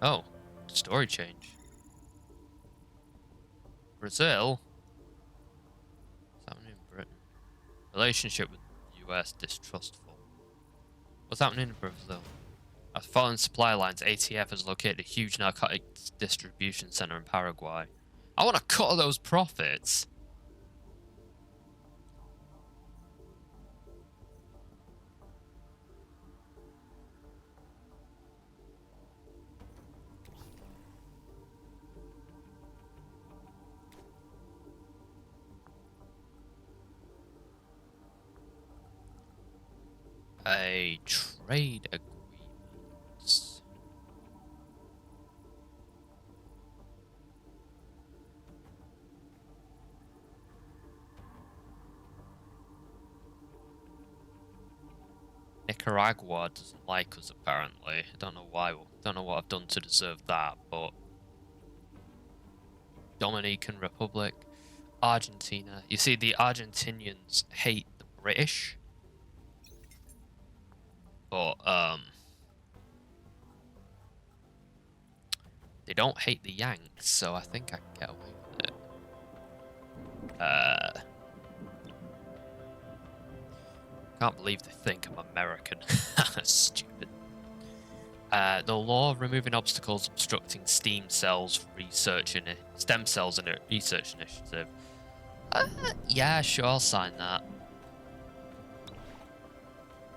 Oh, story change. Brazil? What's happening in Britain? Relationship with the US distrustful. What's happening in Brazil? As following supply lines, ATF has located a huge narcotics distribution center in Paraguay. I want to cut all those profits. A trade agreement. Nicaragua doesn't like us apparently. I don't know why. Don't know what I've done to deserve that, but Dominican Republic, Argentina. You see, the Argentinians hate the British, but they don't hate the Yanks, so I think I can get away with it. Can't believe they think I'm American. Stupid. The law removing obstacles obstructing stem cells research in stem cells in a research initiative. Yeah, sure, I'll sign that.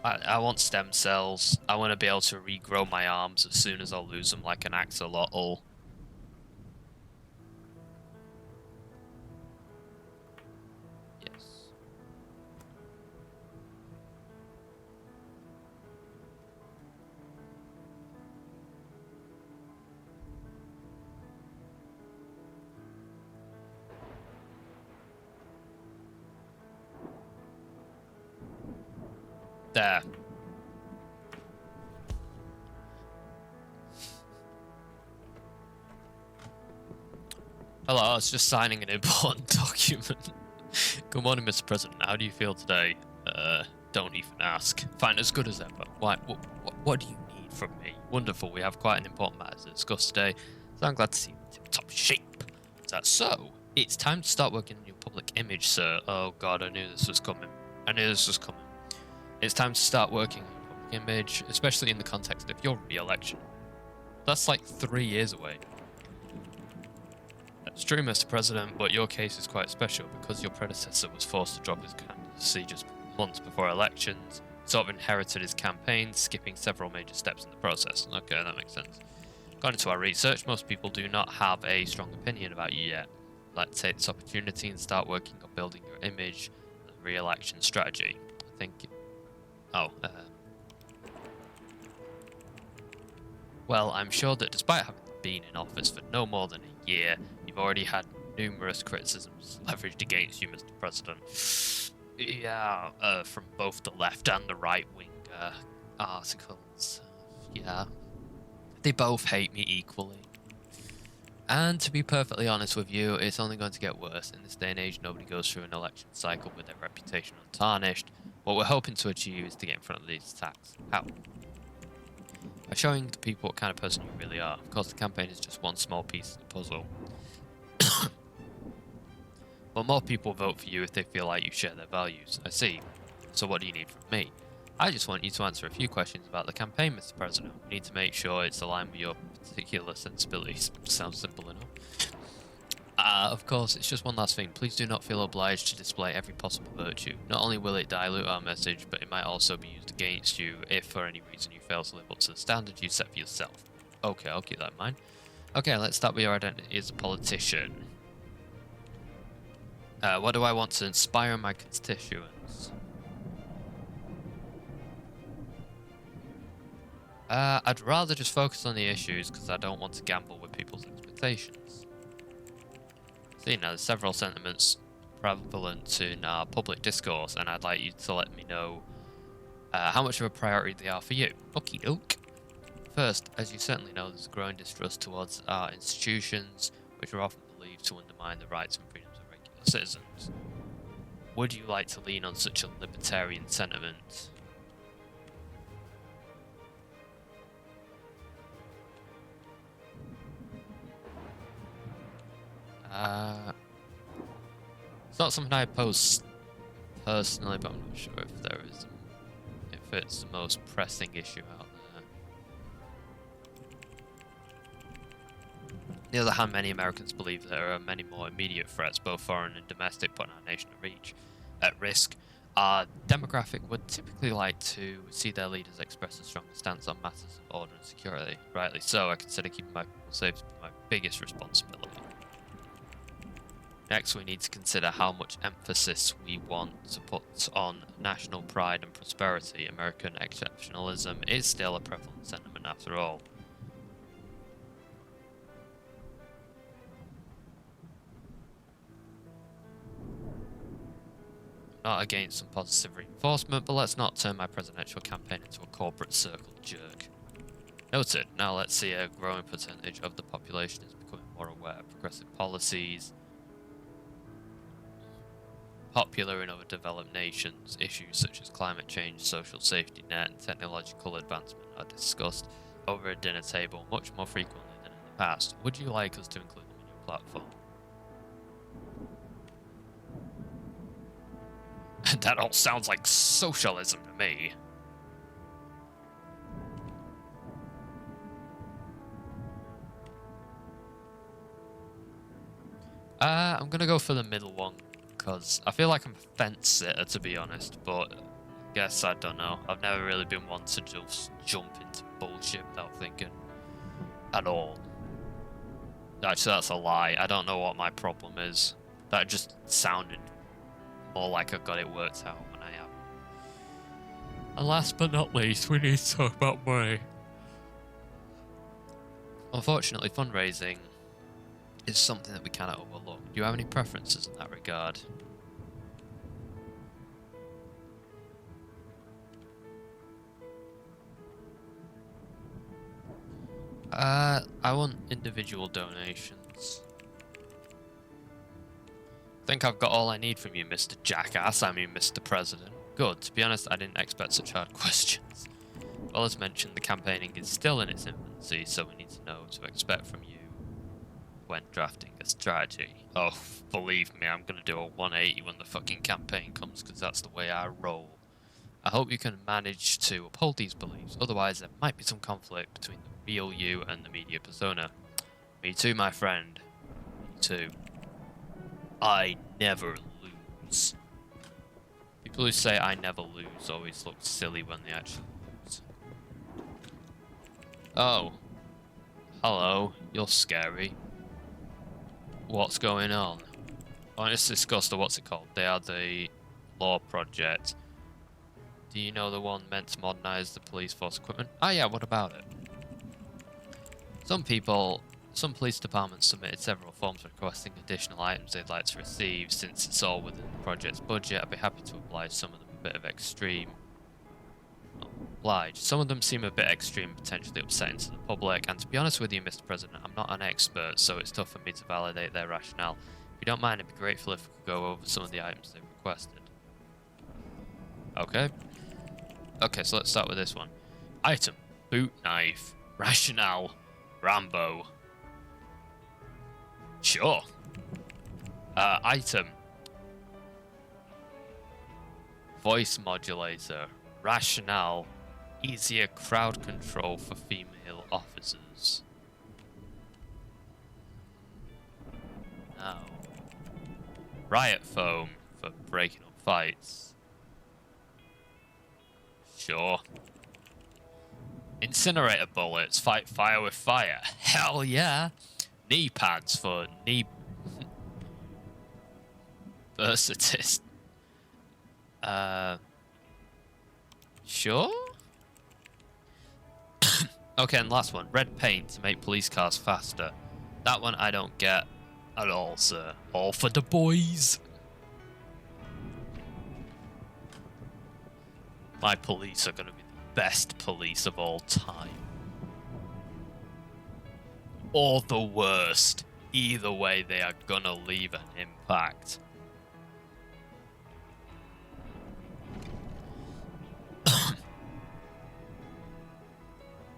I want stem cells. I want to be able to regrow my arms as soon as I lose them, like an axolotl. Yes. There. Hello, I was just signing an important document. Good morning, Mr. President. How do you feel today? Don't even ask. Fine, as good as ever. Why? What do you need from me? Wonderful. We have quite an important matter to discuss today, so I'm glad to see you in tip-top shape. Is that so? It's time to start working on your public image, sir. Oh God, I knew this was coming. It's time to start working on your public image, especially in the context of your re-election. That's like 3 years away. That's true, Mr. President, but your case is quite special because your predecessor was forced to drop his candidacy just months before elections, sort of inherited his campaign, skipping several major steps in the process. Okay, that makes sense. According to our research, most people do not have a strong opinion about you yet. Let's take this opportunity and start working on building your image and re-election strategy. I think... Well, I'm sure that despite having been in office for no more than a year, you've already had numerous criticisms leveraged against you, Mr. President. Yeah, from both the left and the right wing articles. Yeah, they both hate me equally. And to be perfectly honest with you, it's only going to get worse. In this day and age, nobody goes through an election cycle with their reputation untarnished. What we're hoping to achieve is to get in front of these attacks. How? By showing the people what kind of person you really are. Of course, the campaign is just one small piece of the puzzle. But more people vote for you if they feel like you share their values. I see. So what do you need from me? I just want you to answer a few questions about the campaign, Mr. President. We need to make sure it's aligned with your particular sensibilities. Sounds simple enough. Of course, it's just one last thing. Please do not feel obliged to display every possible virtue. Not only will it dilute our message, but it might also be used against you if for any reason you fail to live up to the standards you set for yourself. Okay, I'll keep that in mind. Okay, let's start with your identity as a politician. What do I want to inspire my constituents? I'd rather just focus on the issues because I don't want to gamble with people's expectations. See, now there's several sentiments prevalent in our public discourse, and I'd like you to let me know how much of a priority they are for you. Okie doke. First, as you certainly know, there's a growing distrust towards our institutions, which are often believed to undermine the rights and freedoms of regular citizens. Would you like to lean on such a libertarian sentiment? It's not something I oppose personally, but I'm not sure if it's the most pressing issue out there. On the other hand, many Americans believe there are many more immediate threats, both foreign and domestic, putting our nation at risk. Our demographic would typically like to see their leaders express a stronger stance on matters of order and security. Rightly so, I consider keeping my people safe to be my biggest responsibility. Next, we need to consider how much emphasis we want to put on national pride and prosperity. American exceptionalism is still a prevalent sentiment after all. Not against some positive reinforcement, but let's not turn my presidential campaign into a corporate circle jerk. Noted. Now let's see a growing percentage of the population is becoming more aware of progressive policies. Popular in other developed nations, issues such as climate change, social safety net, and technological advancement are discussed over a dinner table much more frequently than in the past. Would you like us to include them in your platform? That all sounds like socialism to me. I'm gonna go for the middle one, because I feel like I'm a fence sitter, to be honest, but I guess I don't know. I've never really been one to just jump into bullshit without thinking at all. Actually, that's a lie. I don't know what my problem is. That just sounded more like I've got it worked out when I am. And last but not least, we need to talk about money. Unfortunately, fundraising is something that we cannot overlook. Do you have any preferences in that regard? I want individual donations. Think I've got all I need from you, Mr. Jackass. I mean, Mr. President. Good. To be honest, I didn't expect such hard questions. Well, as mentioned, the campaigning is still in its infancy, so we need to know what to expect from you when drafting a strategy. Oh, believe me, I'm gonna do a 180 when the fucking campaign comes, because that's the way I roll. I hope you can manage to uphold these beliefs, otherwise there might be some conflict between the real you and the media persona. Me too, my friend. Me too. I never lose. People who say I never lose always look silly when they actually lose. Oh. Hello, you're scary. What's going on? Oh, let's discuss the what's it called? They are the law project. Do you know the one meant to modernise the police force equipment? Ah yeah, what about it? Some police departments submitted several forms requesting additional items they'd like to receive. Since it's all within the project's budget, I'd be happy to oblige some of them a bit of extreme. Some of them seem a bit extreme, potentially upsetting to the public, and to be honest with you, Mr. President, I'm not an expert, so it's tough for me to validate their rationale. If you don't mind, I'd be grateful if we could go over some of the items they've requested. Okay. Okay, so let's start with this one. Item: boot knife. Rationale: Rambo. Sure. Item: voice modulator. Rationale: easier crowd control for female officers. Now, riot foam for breaking up fights. Sure. Incinerator bullets fight fire with fire. Hell yeah. Knee pads for knee bursitis. Sure. Okay, and last one. Red paint to make police cars faster. That one I don't get at all, sir. All for the boys. My police are going to be the best police of all time. Or the worst. Either way, they are going to leave an impact.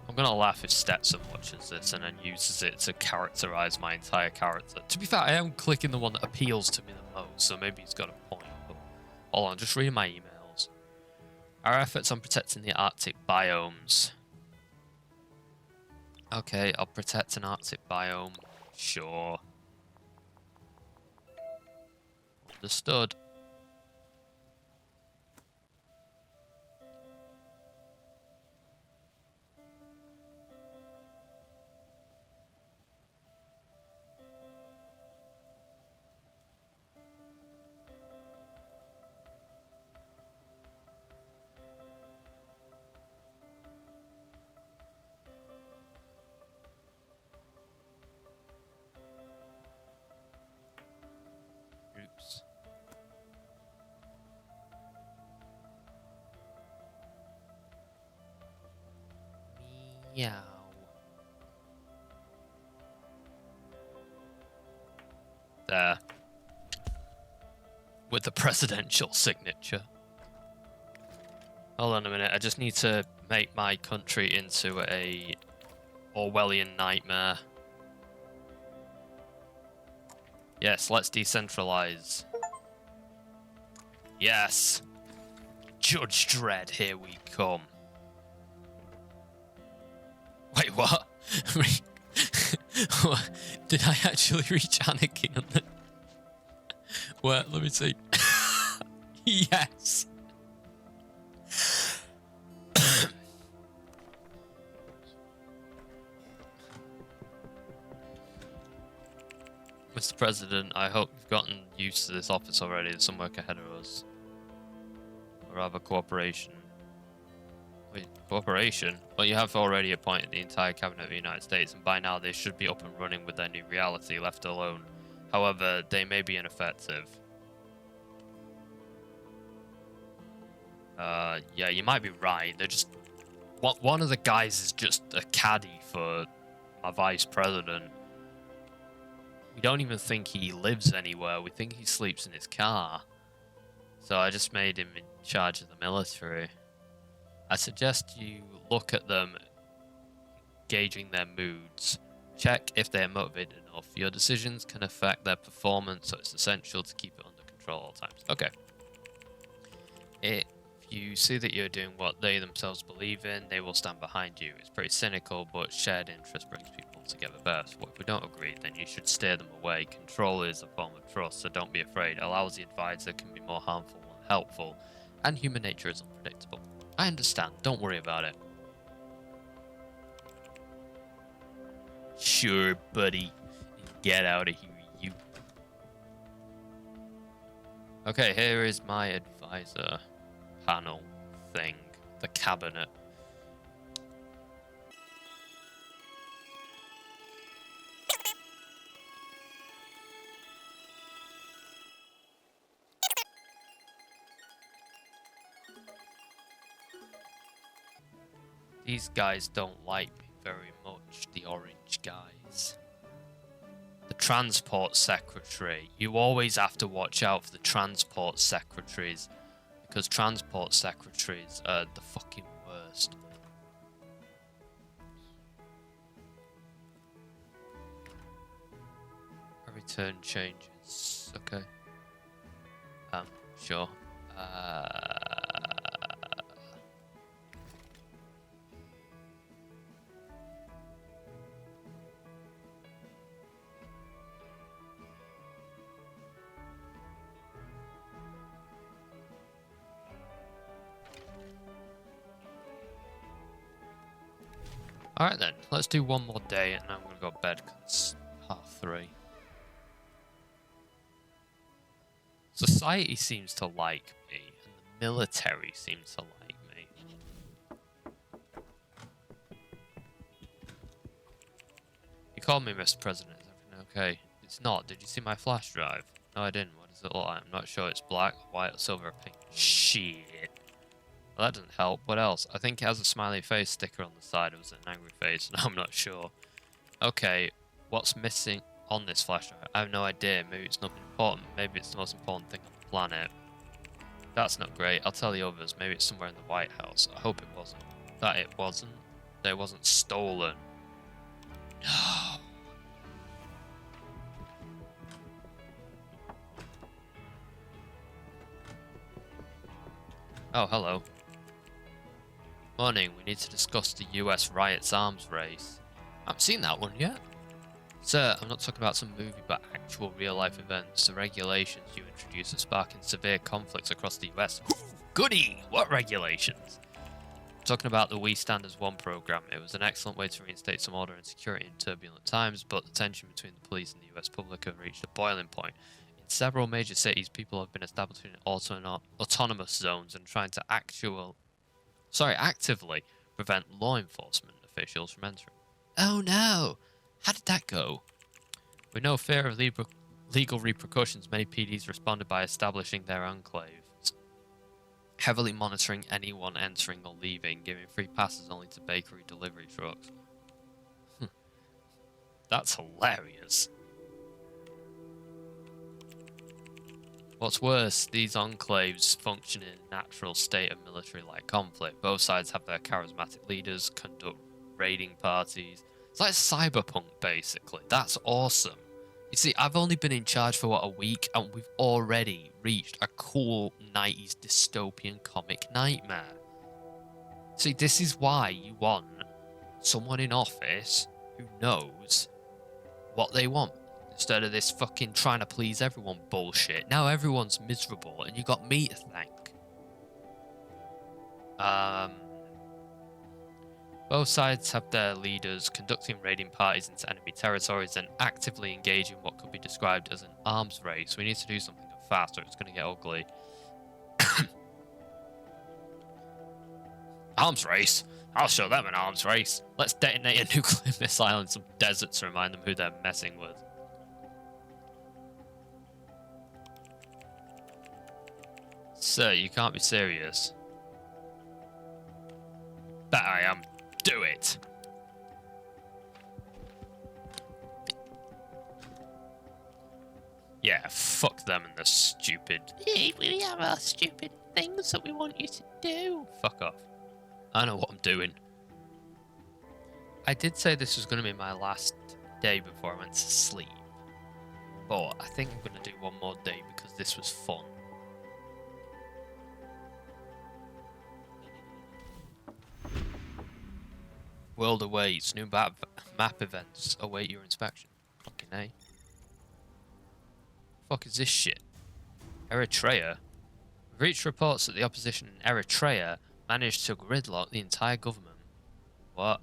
I'm gonna laugh if Stetson watches this and then uses it to characterize my entire character. To be fair, I am clicking the one that appeals to me the so maybe he's got a point. But hold on, just reading my emails. Our efforts on protecting the Arctic biomes. Okay, I'll protect an Arctic biome. Sure. Understood. Oops. Meow. There. With the presidential signature. Hold on a minute, I just need to make my country into a Orwellian nightmare. Yes, let's decentralize. Yes! Judge Dredd, here we come. Wait, what? What? Did I actually reach Anakin? Wait, let me see. Yes! Mr. President, I hope you've gotten used to this office already. There's some work ahead of us. Or rather, cooperation. Wait, cooperation? Well, you have already appointed the entire cabinet of the United States, and by now they should be up and running with their new reality, left alone. However, they may be ineffective. Yeah, you might be right. They're just... One of the guys is just a caddy for our vice president. We don't even think he lives anywhere. We think he sleeps in his car. So I just made him in charge of the military. I suggest you look at them, gauging their moods. Check if they're motivated enough. Your decisions can affect their performance, so it's essential to keep it under control at all times. Okay. If you see that you're doing what they themselves believe in, they will stand behind you. It's pretty cynical, but shared interest brings people together best. If we don't agree, then you should steer them away. Control is a form of trust, so don't be afraid. A lousy advisor can be more harmful than helpful, and human nature is unpredictable. I understand. Don't worry about it. Sure, buddy. Get out of here, you. Okay, here is my advisor panel thing. The cabinet. These guys don't like me very much, the orange guys. The transport secretary. You always have to watch out for the transport secretaries, because transport secretaries are the fucking worst. A return changes. Okay. Sure. Alright then, let's do one more day and I'm gonna go to bed because it's 3:30. Society seems to like me, and the military seems to like me. You called me Mr. President, is everything okay? It's not. Did you see my flash drive? No, I didn't. What does it look like? I'm not sure. It's black, white, silver, or pink. Shit. Well, that doesn't help. What else? I think it has a smiley face sticker on the side. It was an angry face, and I'm not sure. Okay, what's missing on this flash drive? I have no idea. Maybe it's nothing important. Maybe it's the most important thing on the planet. That's not great. I'll tell the others. Maybe it's somewhere in the White House. I hope it wasn't. That it wasn't. That it wasn't stolen. No. Oh, hello. Morning, we need to discuss the US riots arms race. I haven't seen that one yet. Sir, I'm not talking about some movie, but actual real-life events. The regulations you introduce are sparking severe conflicts across the US. Goody! What regulations? I'm talking about the We Stand as One program. It was an excellent way to reinstate some order and security in turbulent times, but the tension between the police and the US public have reached a boiling point. In several major cities, people have been establishing autonomous zones and trying to actively prevent law enforcement officials from entering. Oh no! How did that go? With no fear of legal repercussions, many PDs responded by establishing their enclaves, heavily monitoring anyone entering or leaving, giving free passes only to bakery delivery trucks. That's hilarious. What's worse, these enclaves function in a natural state of military-like conflict. Both sides have their charismatic leaders, conduct raiding parties. It's like Cyberpunk, basically. That's awesome. You see, I've only been in charge for, a week, and we've already reached a cool 90s dystopian comic nightmare. See, this is why you want someone in office who knows what they want. Instead of this fucking trying to please everyone bullshit. Now everyone's miserable and you got me to thank. Both sides have their leaders conducting raiding parties into enemy territories and actively engage in what could be described as an arms race. We need to do something fast or it's going to get ugly. Arms race? I'll show them an arms race. Let's detonate a nuclear missile in some desert to remind them who they're messing with. Sir, you can't be serious. Bet I am. Do it! Yeah, fuck them and the stupid... We have our stupid things that we want you to do. Fuck off. I know what I'm doing. I did say this was going to be my last day before I went to sleep. But I think I'm going to do one more day because this was fun. World awaits. New map events await your inspection. Fucking A. Fuck is this shit? Eritrea? We've reached reports that the opposition in Eritrea managed to gridlock the entire government. What?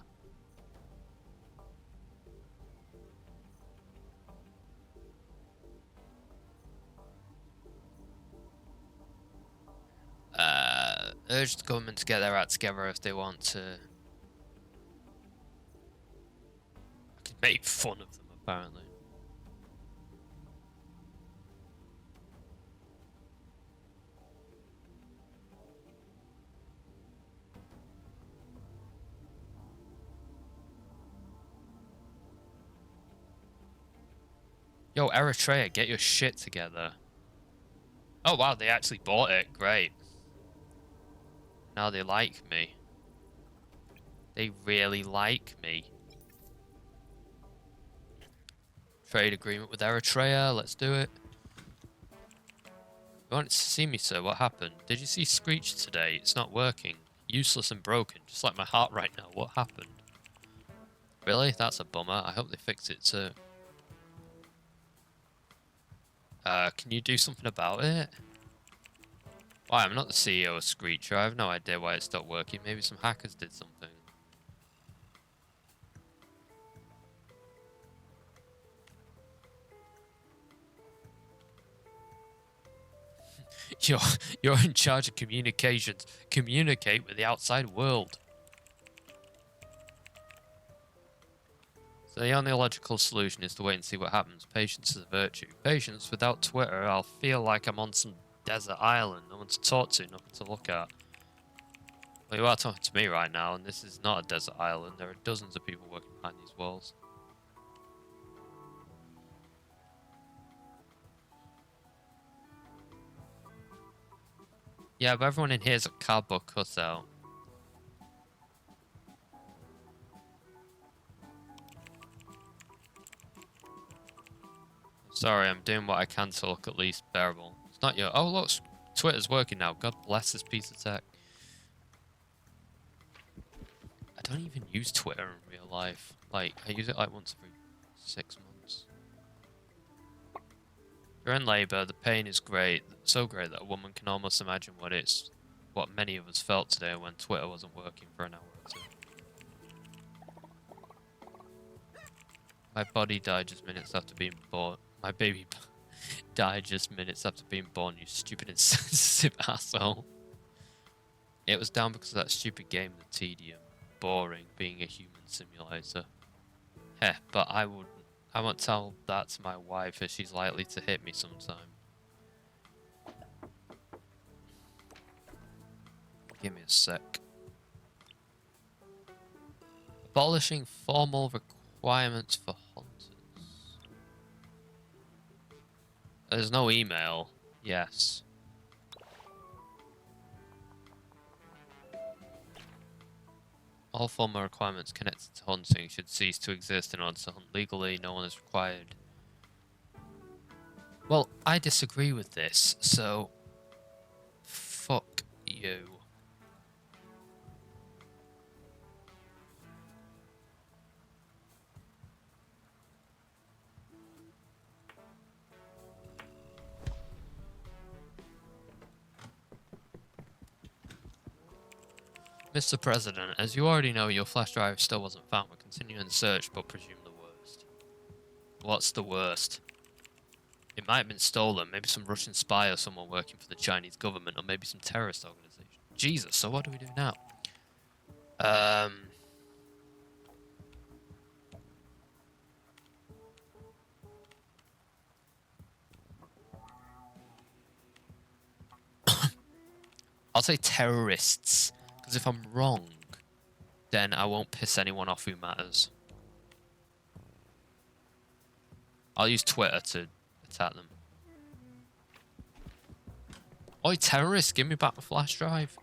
Urge the government to get their act together if they want to... make fun of them, apparently. Yo, Eritrea, get your shit together. Oh wow, they actually bought it. Great. Now they like me. They really like me. Trade agreement with Eritrea, let's do it. You wanted to see me, sir, what happened? Did you see Screech today? It's not working. Useless and broken, just like my heart right now. What happened? Really? That's a bummer. I hope they fix it too. Can you do something about it? Why, I'm not the CEO of Screecher. I have no idea why it stopped working. Maybe some hackers did something. You're in charge of communications. Communicate with the outside world. So the only logical solution is to wait and see what happens. Patience is a virtue. Patience, without Twitter, I'll feel like I'm on some desert island. No one to talk to, nothing to look at. Well, you are talking to me right now, and this is not a desert island. There are dozens of people working behind these walls. Yeah, but everyone in here is a cardboard cutout. Sorry, I'm doing what I can to look at least bearable. It's not your... Oh, look, Twitter's working now. God bless this piece of tech. I don't even use Twitter in real life. Like, I use it like once every 6 months. During labour, the pain is great. So great that a woman can almost imagine what many of us felt today when Twitter wasn't working for an hour or two. My body died just minutes after being born. My baby died just minutes after being born, you stupid insensitive asshole. It was down because of that stupid game, the tedium. Boring, being a human simulator. Heh, but I won't tell that to my wife as she's likely to hit me sometime. Give me a sec. Abolishing formal requirements for hunters. There's no email. Yes. All formal requirements connected to hunting should cease to exist in order to hunt legally. No one is required. Well, I disagree with this, so fuck you. Mr. President, as you already know, your flash drive still wasn't found. We're continuing the search, but presume the worst. What's the worst? It might have been stolen. Maybe some Russian spy or someone working for the Chinese government, or maybe some terrorist organization. Jesus, so what do we do now? I'll say terrorists. Because if I'm wrong, then I won't piss anyone off who matters. I'll use Twitter to attack them. Oi, terrorists, give me back my flash drive.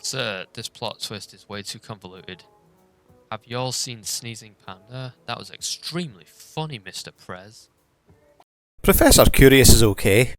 Sir, this plot twist is way too convoluted. Have y'all seen Sneezing Panda? That was extremely funny, Mr. Prez. Professor Curious is okay.